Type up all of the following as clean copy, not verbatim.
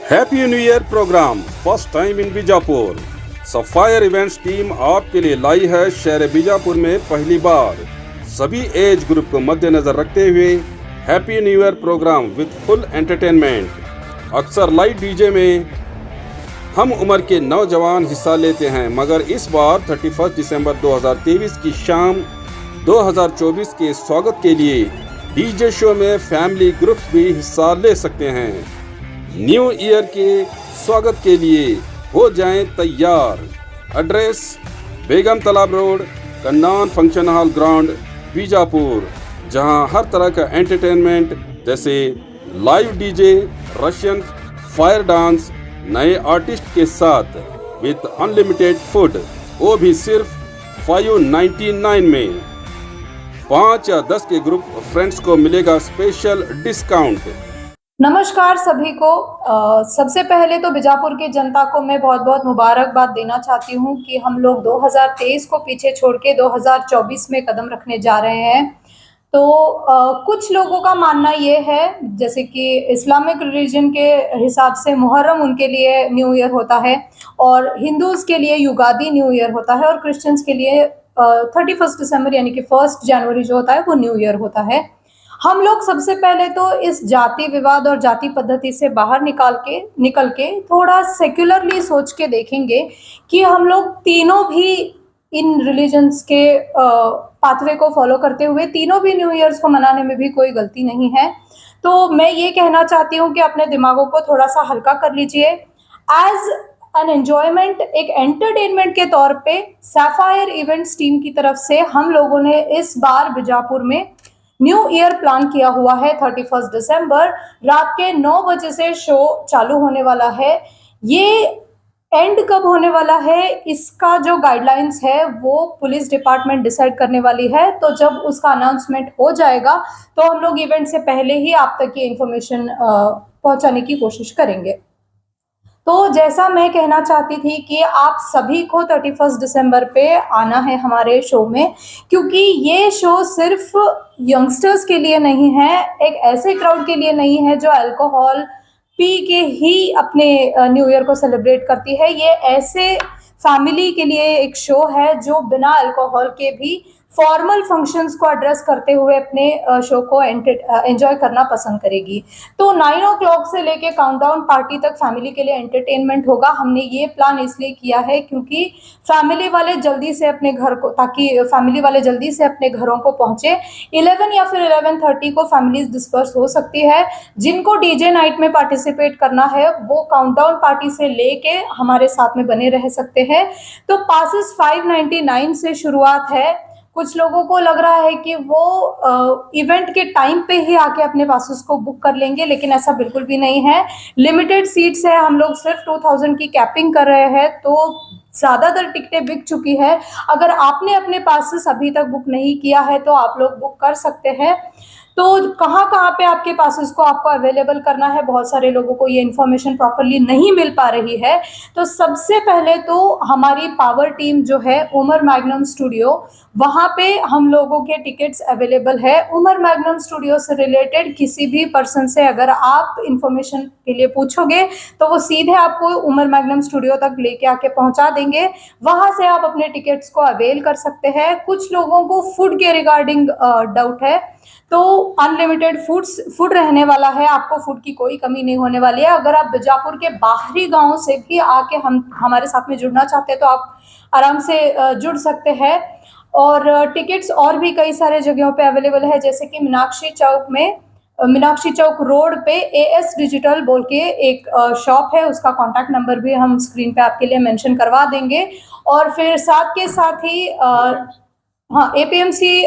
Happy new year program first time in Bijapur. Sapphire events team आपके लिए लाई है शहर बीजापुर में पहली बार सभी एज ग्रुप को मद्देनजर रखते हुए happy new year program with full entertainment. अक्सर लाइव डीजे में हम उम्र के नौजवान हिस्सा लेते हैं, मगर इस बार 31 दिसंबर 2023 की शाम 2024 के स्वागत के लिए डीजे शो में फैमिली ग्रुप्स भी हिस्सा ले सकते हैं। न्यू ईयर के स्वागत के लिए हो जाएं तैयार। Address Begum Talab road, Kannan function hall ground, Bijapur, जहां हर तरह का एंटरटेनमेंट जैसे live DJ, Russian fire dance, नए आर्टिस्ट के साथ विद अनलिमिटेड फूड, वो भी सिर्फ 599 में। 5 या 10 के ग्रुप फ्रेंड्स को मिलेगा स्पेशल डिस्काउंट। नमस्कार सभी को। सबसे पहले तो बीजापुर की जनता को मैं बहुत बहुत मुबारकबाद देना चाहती हूँ कि हम लोग 2023 को पीछे छोड़ के 2024 में कदम रखने जा रहे हैं। तो कुछ लोगों का मानना ये है, जैसे कि इस्लामिक रिलीजन के हिसाब से मुहर्रम उनके लिए न्यू ईयर होता है, और हिंदूज़ के लिए युगादी न्यू ईयर होता है, और क्रिश्चियंस के लिए 31 दिसंबर यानी कि 1 जनवरी जो होता है वो न्यू ईयर होता है। हम लोग सबसे पहले तो इस जाति विवाद और जाति पद्धति से बाहर निकल के थोड़ा सेक्युलरली सोच के देखेंगे कि हम लोग तीनों भी इन रिलीजन्स के पाथवे को फॉलो करते हुए तीनों भी न्यू ईयर्स को मनाने में भी कोई गलती नहीं है। तो मैं ये कहना चाहती हूँ कि अपने दिमागों को थोड़ा सा हल्का कर लीजिए। एज एन एन्जॉयमेंट, एक एंटरटेनमेंट के तौर पे सैफायर इवेंट्स टीम की तरफ से हम लोगों ने इस बार बीजापुर में न्यू ईयर प्लान किया हुआ है। 31 दिसंबर रात के 9 बजे से शो चालू होने वाला है। ये एंड कब होने वाला है, इसका जो गाइडलाइंस है वो पुलिस डिपार्टमेंट डिसाइड करने वाली है। तो जब उसका अनाउंसमेंट हो जाएगा तो हम लोग इवेंट से पहले ही आप तक ये इन्फॉर्मेशन पहुंचाने की कोशिश करेंगे। तो जैसा मैं कहना चाहती थी कि आप सभी को 31 दिसंबर पे आना है हमारे शो में, क्योंकि ये शो सिर्फ यंगस्टर्स के लिए नहीं है, एक ऐसे क्राउड के लिए नहीं है जो अल्कोहल पी के ही अपने न्यू ईयर को सेलिब्रेट करती है। ये ऐसे फैमिली के लिए एक शो है जो बिना अल्कोहल के भी फॉर्मल फंक्शंस को एड्रेस करते हुए अपने शो को एंजॉय करना पसंद करेगी। तो 9 o'clock से लेके काउंटडाउन पार्टी तक फैमिली के लिए एंटरटेनमेंट होगा। हमने ये प्लान इसलिए किया है क्योंकि फैमिली वाले जल्दी से अपने घर को, ताकि फैमिली वाले जल्दी से अपने घरों को पहुंचे। 11 या फिर 11:30 को फैमिलीज डिस्पर्स हो सकती है। जिनको डीजे नाइट में पार्टिसिपेट करना है वो काउंटडाउन पार्टी से लेके हमारे साथ में बने रह सकते हैं। तो पासेस 599 से शुरुआत है। कुछ लोगों को लग रहा है कि वो इवेंट के टाइम पे ही आके अपने पासेस को बुक कर लेंगे, लेकिन ऐसा बिल्कुल भी नहीं है। लिमिटेड सीट्स है, हम लोग सिर्फ 2000 की कैपिंग कर रहे हैं, तो ज़्यादातर टिकटें बिक चुकी है। अगर आपने अपने पासेस अभी तक बुक नहीं किया है तो आप लोग बुक कर सकते हैं। तो कहाँ पे आपके पासेस को आपको अवेलेबल करना है, बहुत सारे लोगों को ये इन्फॉर्मेशन प्रॉपरली नहीं मिल पा रही है। तो सबसे पहले तो हमारी पावर टीम जो है उमर मैग्नम स्टूडियो, वहाँ पे हम लोगों के टिकट्स अवेलेबल है। उमर मैग्नम स्टूडियो से रिलेटेड किसी भी पर्सन से अगर आप इंफॉर्मेशन के लिए पूछोगे तो वो सीधे आपको उमर मैग्नम स्टूडियो तक लेके आके पहुँचा देंगे। वहाँ से आप अपने टिकट्स को अवेल कर सकते हैं। कुछ लोगों को फूड के रिगार्डिंग डाउट है, तो अनलिमिटेड फूड रहने वाला है, आपको फूड की कोई कमी नहीं होने वाली है। अगर आप बीजापुर के बाहरी गांव से भी आके हमारे साथ में जुड़ना चाहते हैं तो आप आराम से जुड़ सकते हैं। और टिकट्स और भी कई सारे जगहों पे अवेलेबल है, जैसे कि मीनाक्षी चौक रोड पे AS डिजिटल बोल के एक शॉप है, उसका कॉन्टैक्ट नंबर भी हम स्क्रीन पे आपके लिए मेंशन करवा देंगे। और फिर साथ के साथ ही हाँ, APMC,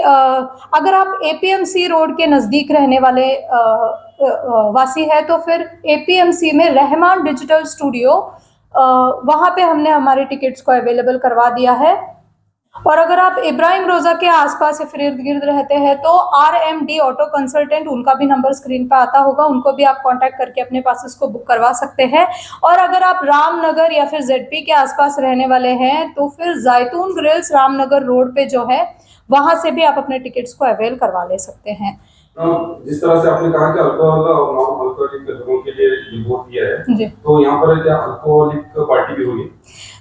अगर आप APMC रोड के नज़दीक रहने वाले वासी है तो फिर APMC में रहमान डिजिटल स्टूडियो, वहाँ पे हमने हमारे टिकट्स को अवेलेबल करवा दिया है। और अगर आप इब्राहिम रोज़ा के आसपास या फिर इर्द गिर्द रहते हैं तो RMD ऑटो कंसल्टेंट, उनका भी नंबर स्क्रीन पे आता होगा, उनको भी आप कांटेक्ट करके अपने पासेस को बुक करवा सकते हैं। और अगर आप रामनगर या फिर ZP के आसपास रहने वाले हैं तो फिर जैतून ग्रिल्स रामनगर रोड पे जो है वहाँ से भी आप अपने टिकट्स को अवेल करवा ले सकते हैं। जिस तरह से आपने कहा कि अल्कोहल और नॉन अल्कोहल अल्कोहलिक लोगों के लिए ये वोट दिया है, जी तो यहाँ पर क्या अल्कोहलिक पार्टी भी होगी?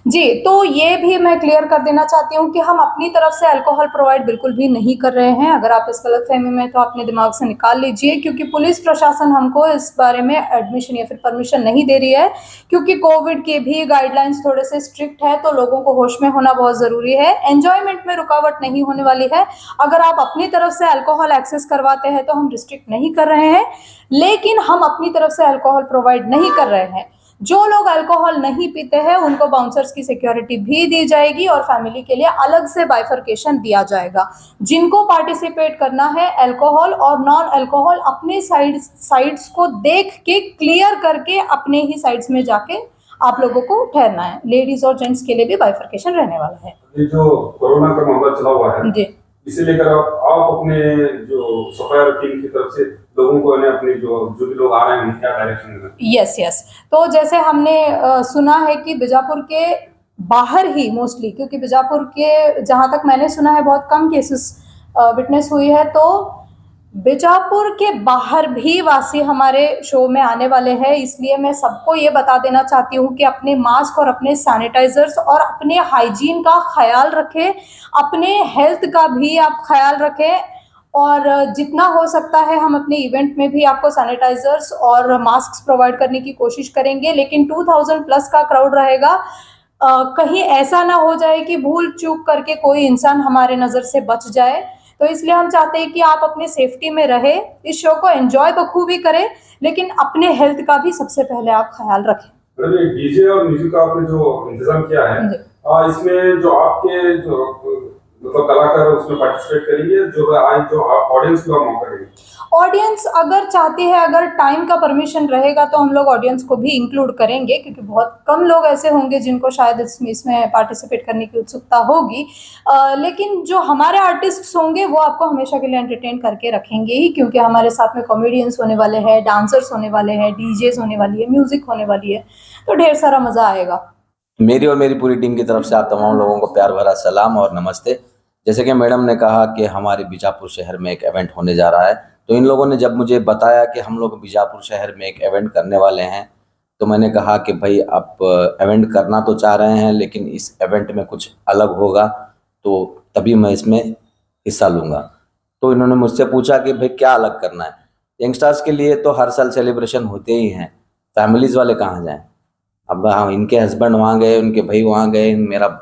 जी, तो ये भी मैं क्लियर कर देना चाहती हूँ कि हम अपनी तरफ से अल्कोहल प्रोवाइड बिल्कुल भी नहीं कर रहे हैं। अगर आप इस गलतफहमी में हैं तो अपने दिमाग से निकाल लीजिए, क्योंकि पुलिस प्रशासन हमको इस बारे में एडमिशन या फिर परमिशन नहीं दे रही है, क्योंकि कोविड के भी गाइडलाइंस थोड़े से स्ट्रिक्ट है, तो लोगों को होश में होना बहुत ज़रूरी है। एन्जॉयमेंट में रुकावट नहीं होने वाली है। अगर आप अपनी तरफ से अल्कोहल एक्सेस करवाते हैं तो हम रिस्ट्रिक्ट नहीं कर रहे हैं, लेकिन हम अपनी तरफ से अल्कोहल प्रोवाइड नहीं कर रहे हैं। जो लोग अल्कोहल नहीं पीते हैं उनको बाउंसर्स की सिक्योरिटी भी दी जाएगी और फैमिली के लिए अलग से बाइफर्केशन दिया जाएगा। जिनको पार्टिसिपेट करना है अल्कोहल और नॉन अल्कोहल अपने साइड्स को देख के क्लियर करके अपने ही साइड्स में जाके आप लोगों को ठहरना है। लेडीज और जेंट्स के लिए भी बाइफर्केशन रहने वाला है। ये जो कोरोना का मामला चला हुआ है, जी, इसे लेकर आप अपने जो सफायर टीम की तरफ से लोगों को अपने जो भी लोग आ रहे हैं उन्हें क्या डायरेक्शन देना? यस, तो जैसे हमने सुना है कि बीजापुर के बाहर ही मोस्टली, क्योंकि बीजापुर के जहाँ तक मैंने सुना है बहुत कम केसेस विटनेस हुई है, तो बीजापुर के बाहर भी वासी हमारे शो में आने वाले हैं। इसलिए मैं सबको ये बता देना चाहती हूँ कि अपने मास्क और अपने सैनिटाइजर्स और अपने हाइजीन का ख्याल रखें, अपने हेल्थ का भी आप ख्याल रखें, और जितना हो सकता है हम अपने इवेंट में भी आपको सैनिटाइजर्स और मास्क प्रोवाइड करने की कोशिश करेंगे। लेकिन 2000 प्लस का क्राउड रहेगा, कहीं ऐसा ना हो जाए कि भूल चूक करके कोई इंसान हमारे नज़र से बच जाए। तो इसलिए हम चाहते हैं कि आप अपने सेफ्टी में रहे, इस शो को एंजॉय बखूबी करें, लेकिन अपने हेल्थ का भी सबसे पहले आप ख्याल रखें। डीजे और म्यूजिक का आपने जो इंतजाम किया है, इसमें जो आपके जो मतलब कलाकार उसमें पार्टिसिपेट करेंगे, जो ऑडियंस को मौका देंगे? ऑडियंस अगर चाहती है, अगर टाइम का परमिशन रहेगा तो हम लोग ऑडियंस को भी इंक्लूड करेंगे, क्योंकि बहुत कम लोग ऐसे होंगे जिनको शायद इसमें पार्टिसिपेट करने की उत्सुकता होगी। लेकिन जो हमारे आर्टिस्ट्स होंगे वो आपको हमेशा के लिए एंटरटेन करके रखेंगे ही, क्योंकि हमारे साथ में कॉमेडियंस होने वाले हैं, डांसर्स होने वाले हैं, डीजेस होने वाली है, म्यूजिक होने वाली है, तो ढेर सारा मज़ा आएगा। मेरी और मेरी पूरी टीम की तरफ से आप तमाम लोगों को प्यार भरा सलाम और नमस्ते। जैसे कि मैडम ने कहा कि हमारे बीजापुर शहर में एक इवेंट होने जा रहा है, तो इन लोगों ने जब मुझे बताया कि हम लोग बीजापुर शहर में एक इवेंट करने वाले हैं, तो मैंने कहा कि भाई आप इवेंट करना तो चाह रहे हैं, लेकिन इस इवेंट में कुछ अलग होगा, तो तभी मैं इसमें हिस्सा लूँगा। तो इन्होंने मुझसे पूछा कि भाई क्या अलग करना है। यंगस्टर्स के लिए तो हर साल सेलिब्रेशन होते ही हैं, फैमिलीज़ वाले कहाँ जाएँ। अब हाँ, इनके हस्बैंड वहाँ गए, उनके भाई वहाँ गए, मेरा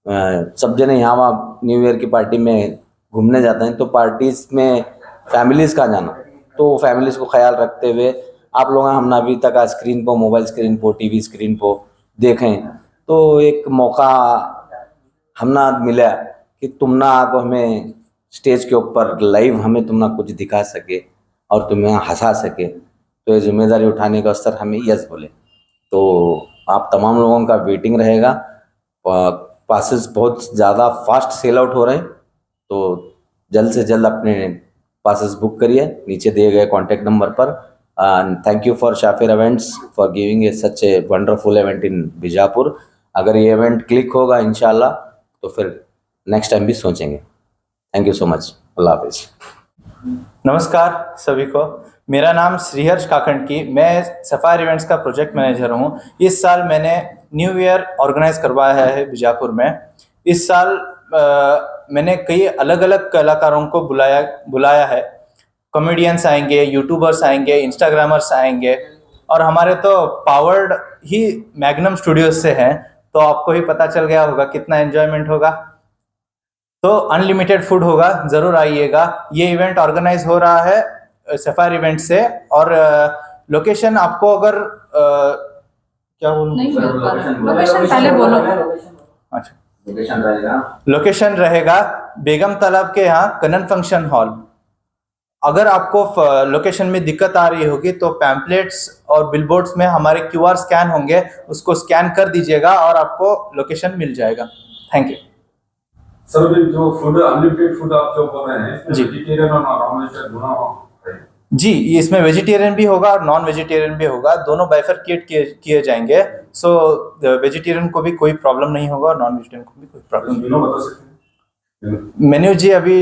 सब जने यहाँ वहाँ न्यू ईयर की पार्टी में घूमने जाते हैं, तो पार्टीज़ में फैमिलीज़ का जाना, तो फैमिलीज़ को ख्याल रखते हुए आप लोग हमने अभी तक स्क्रीन पर, मोबाइल स्क्रीन पर, टीवी स्क्रीन पर देखें, तो एक मौका हमना मिला कि तुम ना आप हमें स्टेज के ऊपर लाइव हमें तुम ना कुछ दिखा सके और तुम्हें हंसा सके, तो ये जिम्मेदारी उठाने का अवसर हमें यस बोले। तो आप तमाम लोगों का वेटिंग रहेगा। पासेस बहुत ज़्यादा फास्ट सेल आउट हो रहे हैं, तो जल्द से जल्द अपने पासेस बुक करिए नीचे दिए गए कॉन्टैक्ट नंबर पर। Thank you for Sapphire events for giving a such a wonderful event in Bijapur. अगर ये इवेंट क्लिक होगा इंशाल्लाह, तो फिर नेक्स्ट टाइम भी सोचेंगे। Thank you so much. अल्लाह हाफिज़। नमस्कार सभी को, मेरा नाम श्रीहर्ष काकंडकी, मैं सफायर इवेंट्स का प्रोजेक्ट मैनेजर हूँ। इस साल मैंने न्यू ईयर ऑर्गेनाइज करवाया है बीजापुर में। इस साल मैंने कई अलग अलग कलाकारों को बुलाया है। कॉमेडियंस आएंगे, यूट्यूबर्स आएंगे, इंस्टाग्रामर्स आएंगे, और हमारे तो पावर्ड ही मैग्नम स्टूडियोज से हैं, तो आपको ही पता चल गया होगा कितना एन्जॉयमेंट होगा। तो अनलिमिटेड फूड होगा, ज़रूर आइएगा। ये इवेंट ऑर्गेनाइज हो रहा है सफायर इवेंट से, और लोकेशन आपको अगर क्या बोलूं, लोकेशन पहले बोलो। अच्छा, लोकेशन रहेगा बेगम तालाब के यहाँ कनन फंक्शन हॉल। अगर आपको लोकेशन में दिक्कत आ रही होगी तो पैम्पलेट्स और बिलबोर्ड्स में हमारे QR स्कैन होंगे, उसको स्कैन कर दीजिएगा और आपको लोकेशन मिल जाएगा। Thank you sir. जो फूड अनलिमिटेड फूड आप जो बोल रहे हैं, जी, वेजिटेरियन और नॉन वेजिटेरियन दोनों होगा? जी, इसमें वेजिटेरियन भी होगा और नॉन वेजिटेरियन भी होगा, दोनों बाइफरकेट किए जाएंगे। सो वेजिटेरियन को भी कोई प्रॉब्लम नहीं होगा और नॉन वेजिटेरियन को भी कोई प्रॉब्लम नहीं होगा। मेन्यू जी अभी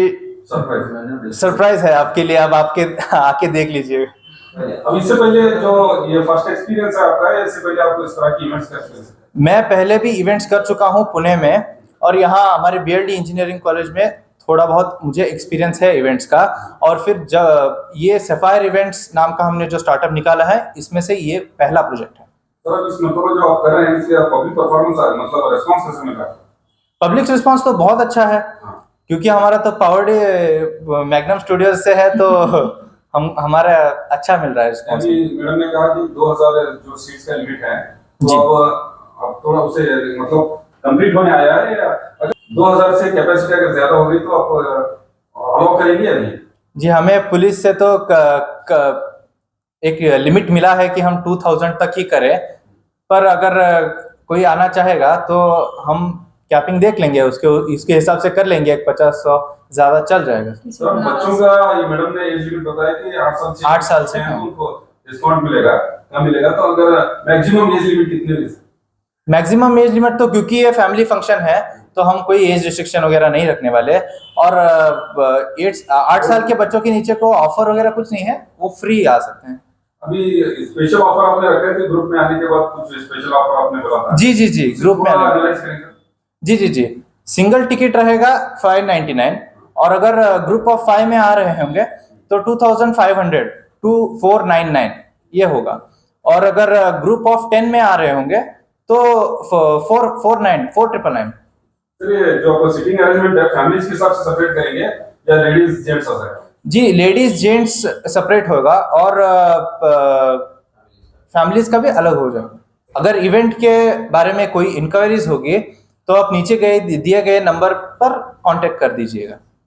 सरप्राइज है आपके लिए, अब आपके आके देख लीजिए। अब इससे पहले जो ये फर्स्ट एक्सपीरियंस है आपका, इससे पहले आपको इस तरह की इवेंट्स का एक्सपीरियंस है? मैं पहले भी इवेंट्स कर चुका हूँ पुणे में, और यहाँ हमारे बीएलडी इंजीनियरिंग कॉलेज में थोड़ा बहुत मुझे एक्सपीरियंस है इवेंट्स का। और फिर जब ये सफायर इवेंट्स नाम का हमने जो स्टार्टअप निकाला है, इसमें से ये पहला प्रोजेक्ट है। सर अब इसमें तो जो आप कर रहे हैं इसके पब्लिक परफॉर्मेंस है, मतलब रिस्पांस कैसे मिल रहा है? पब्लिक रिस्पांस तो बहुत अच्छा है, क्योंकि हमारा तो पावर्ड मैग्नम स्टूडियोज से है, तो हमारा अच्छा मिल रहा है रिस्पांस। अभी मैडम ने कहा कि 2000 जो सीट्स का लिमिट है, तो अब थोड़ा उसे मतलब कंप्लीट होने आया है, या अगर 2000 से कैपेसिटी अगर ज्यादा हो गई तो आप अलाउ करेंगे या नहीं? जी, हमें पुलिस से तो एक लिमिट मिला है कि हम 2000 तक ही करें, पर अगर कोई आना चाहेगा तो हम कैपिंग देख लेंगे, इसके हिसाब से कर लेंगे, 50-100 ज्यादा चल जाएगा। सर बच्चों का ये मैडम ने एज लिमिट बताया कि 8 साल से हैं, उनको डिस्काउंट मिलेगा, कम मिलेगा, तो अगर मैक्सिमम एज लिमिट कितनी है? मैक्सिमम एज लिमिट तो, क्योंकि ये फैमिली फंक्शन है, तो हम कोई एज रिस्ट्रिक्शन वगैरह नहीं रखने वाले। और 8 साल के बच्चों के नीचे को ऑफर वगैरह कुछ नहीं है, वो फ्री आ सकते हैं। अभी स्पेशल ऑफर आपने रखा है कि ग्रुप में आने के बाद कुछ स्पेशल ऑफर आपने बोला था? जी, ग्रुप में आने, जी, सिंगल टिकट रहेगा 599, और अगर ग्रुप ऑफ 5 में आ रहे होंगे तो 2500 2499 ये होगा, और अगर ग्रुप ऑफ 10 में आ रहे होंगे तो 499। सर जो आपका सीटिंग अरेंजमेंट है फैमिलीज के हिसाब से सेपरेट करेंगे या लेडीज जेंट्स हो जाएगा? जी, लेडीज जेंट्स सेपरेट होगा, और फैमिलीज का भी अलग हो जाएगा। अगर इवेंट के बारे में कोई इंक्वायरीज होगी तो आप नीचे दिए गए नंबर पर कांटेक्ट कर दीजिएगा।